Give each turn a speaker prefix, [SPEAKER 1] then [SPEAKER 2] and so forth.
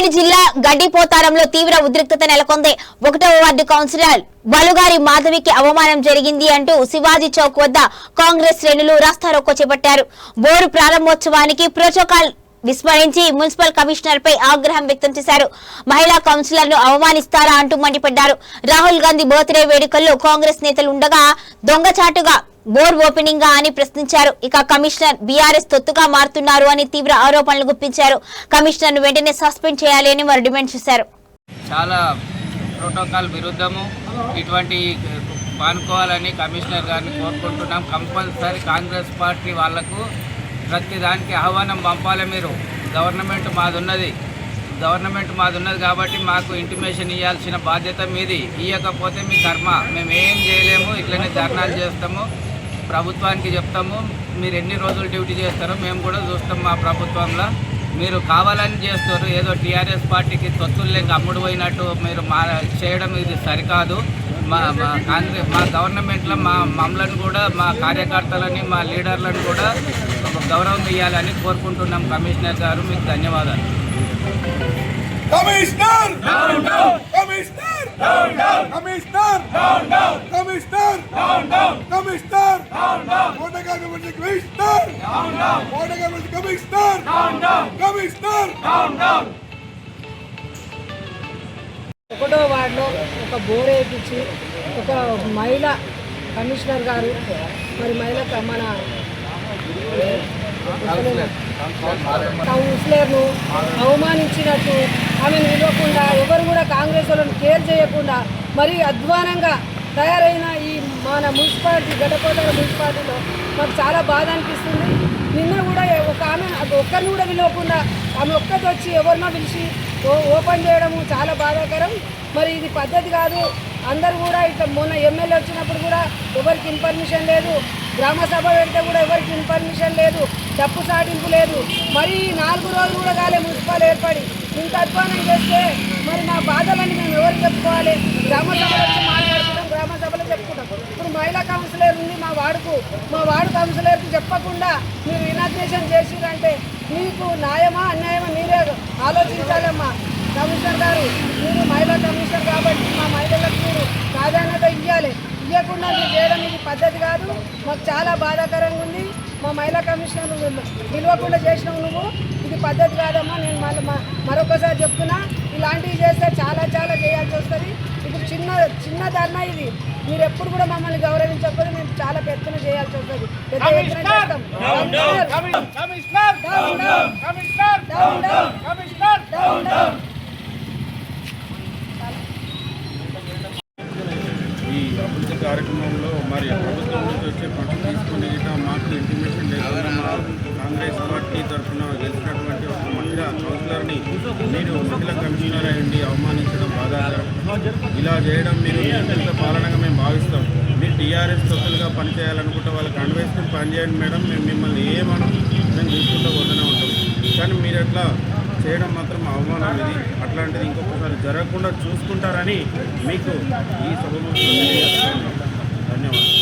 [SPEAKER 1] రంగారెడ్డి జిల్లా గడ్డిపోతారంలో తీవ్ర ఉద్రిక్తత నెలకొంది. 1వ వార్డు కౌన్సిలర్ బలుగారి మాధవికి అవమానం జరిగింది అంటూ శివాజీ చౌక్ వద్ద కాంగ్రెస్ శ్రేణులు రాస్తారోకో చేపట్టారు. బోరు ప్రారంభోత్సవానికి ప్రోటోకాల్ విస్మరించి మున్సిపల్ కమిషనర్ పై ఆగ్రహం వ్యక్తం చేశారు. మహిళా కౌన్సిలర్ ను అవమానిస్తారా అంటూ మండిపడ్డారు. రాహుల్ గాంధీ బర్త్డే వేడుకల్లో కాంగ్రెస్ నేతలు ఉండగా దొంగచాటుగా బోర్ ఓపెనింగ్ అని ప్రశ్నించారు. ఇక కమిషనర్ బీఆర్ఎస్ తొత్తుగా మారుతున్నారు అని తీవ్ర ఆరోపణలు గుప్పించారు. కమిషనర్ ను వెంటనే సస్పెండ్ చేయాలి అని వారు డిమాండ్ చేశారు.
[SPEAKER 2] చాలా ప్రోటోకాల్ విరుద్ధము ఇటువంటి పానుకోవాలని కమిషనర్ గారిని కోరుకుంటున్నాం. కంపల్సరీ కాంగ్రెస్ పార్టీ వాళ్లకు ప్రతి దానికి ఆహ్వానం పంపాలి. మీరు గవర్నమెంట్ మాదున్నది కాబట్టి మాకు ఇంటిమేషన్ ఇవ్వాల్సిన బాధ్యత మీది. ఇవ్వకపోతే మీ కర్మ. మేము ఏం చేయలేము, ఇట్లనే ధర్నాలు చేస్తాము, ప్రభుత్వానికి చెప్తాము. మీరు ఎన్ని రోజులు డ్యూటీ చేస్తారో మేము కూడా చూస్తాం. మా ప్రభుత్వంలో మీరు కావాలని చేస్తారు. ఏదో టీఆర్ఎస్ పార్టీకి తొత్తులు అమ్ముడు పోయినట్టు మీరు చేయడం ఇది సరికాదు. మా గవర్నమెంట్లో మమ్మల్ని కూడా, మా కార్యకర్తలని, మా లీడర్లను కూడా గౌరవం ఇవ్వాలని కోరుకుంటున్నాం. కమిషనర్ గారు మీకు ధన్యవాదాలు.
[SPEAKER 3] Commissioner down down commissioner down down commissioner down down commissioner down down commissioner down down ఓటగాని కమిషనర్ డౌన్ డౌన్ ఓటగాని commissioner down down commissioner down down
[SPEAKER 4] 1వ వార్డులో ఒక బోర్ వేయించి ఒక మహిళా కమిషనర్ గారు మరి మన కౌన్సిలర్ను అవమానించినట్టు, ఆమెను విలువకుండా, ఎవరు కూడా కాంగ్రెస్ వాళ్ళను కేర్ చేయకుండా మరి అధ్వానంగా తయారైన ఈ మన మున్సిపాలిటీ గడ్డపోతారు మున్సిపాలిటీలో మాకు చాలా బాధ అనిపిస్తుంది. నిన్న కూడా ఒక ఆమె ఒక్కరిని కూడా విలువకుండా ఆమె ఒక్కటి వచ్చి ఎవరినో పిలిచి ఓపెన్ చేయడము చాలా బాధాకరం. మరి ఇది పద్ధతి కాదు. అందరూ కూడా ఇట్లా మొన్న ఎమ్మెల్యే వచ్చినప్పుడు కూడా ఎవరికి ఇన్ఫర్మేషన్ లేదు, గ్రామ సభ పెడితే కూడా ఎవరికి ఇన్ఫర్మేషన్ లేదు, డప్పు సాటింపు లేదు. మరి 4 రోజులు కూడా కాలే మున్సిపల్ ఏర్పడి ఇంత అధ్వానం చేస్తే మరి మా బాధలని మేము ఎవరికి చెప్పుకోవాలి? గ్రామ సభలో వచ్చి మాట్లాడుకుంటాం, గ్రామ సభలో చెప్పుకుంటాం. ఇప్పుడు మహిళా కౌన్సిలర్ ఉంది మా వార్డు కౌన్సిలర్కి చెప్పకుండా మీరు ఇనాగ్రేషన్ చేసిరంటే మీకు న్యాయమా అన్యాయమా మీరే ఆలోచించాలమ్మా. కమిషనర్ గారు, మీరు మహిళా కమిషనర్ కాబట్టి మా మహిళలకు మీరు ప్రాధాన్యత ఇవ్వకుండా మీరు చేయడం ఇది పద్ధతి కాదు. మాకు చాలా బాధాకరంగా ఉంది. మా మహిళా కమిషనర్ విలువకుండా చేసినావు నువ్వు, ఇది పద్ధతి కాదమ్మా. నేను మరొకసారి చెప్తున్నా, ఇలాంటివి చేస్తే చాలా చేయాల్సి వస్తుంది. ఇప్పుడు చిన్న ధర్నా ఇది. మీరు ఎప్పుడు కూడా మమ్మల్ని గౌరవించకపోతే మేము చాలా పెద్దన చేయాల్సి వస్తుంది. పెద్ద ఎత్తున చేస్తాం.
[SPEAKER 5] ఈ అభివృద్ధి కార్యక్రమంలో మరి ప్రభుత్వం నుంచి వచ్చే పనులు తీసుకుని మాకు ఇంటిమేషన్ లేకుండా మా కాంగ్రెస్ పార్టీ తరఫున గెలిచినటువంటి ఒక మహిళా కౌన్సిలర్ని మీరు మహిళా కమిషనర్ అయ్యండి అవమానించడం బాధాకరం. ఇలా చేయడం మీరు నియంత్రిత పాలనగా మేము భావిస్తాం. మీరు టీఆర్ఎస్ తొత్తులుగా పనిచేయాలనుకుంటే వాళ్ళకి అండవేసుకుని పనిచేయండి మేడం, మేము మిమ్మల్ని మేము తీసుకుంటూ పోతూనే ఉంటాం. కానీ మీరు ఎట్లా చేయడం మాత్రం అవమానం. ఇది అట్లాంటిది ఇంకొకసారి జరగకుండా చూసుకుంటారని మీకు ఈ సభ ధన్యవాదాలు.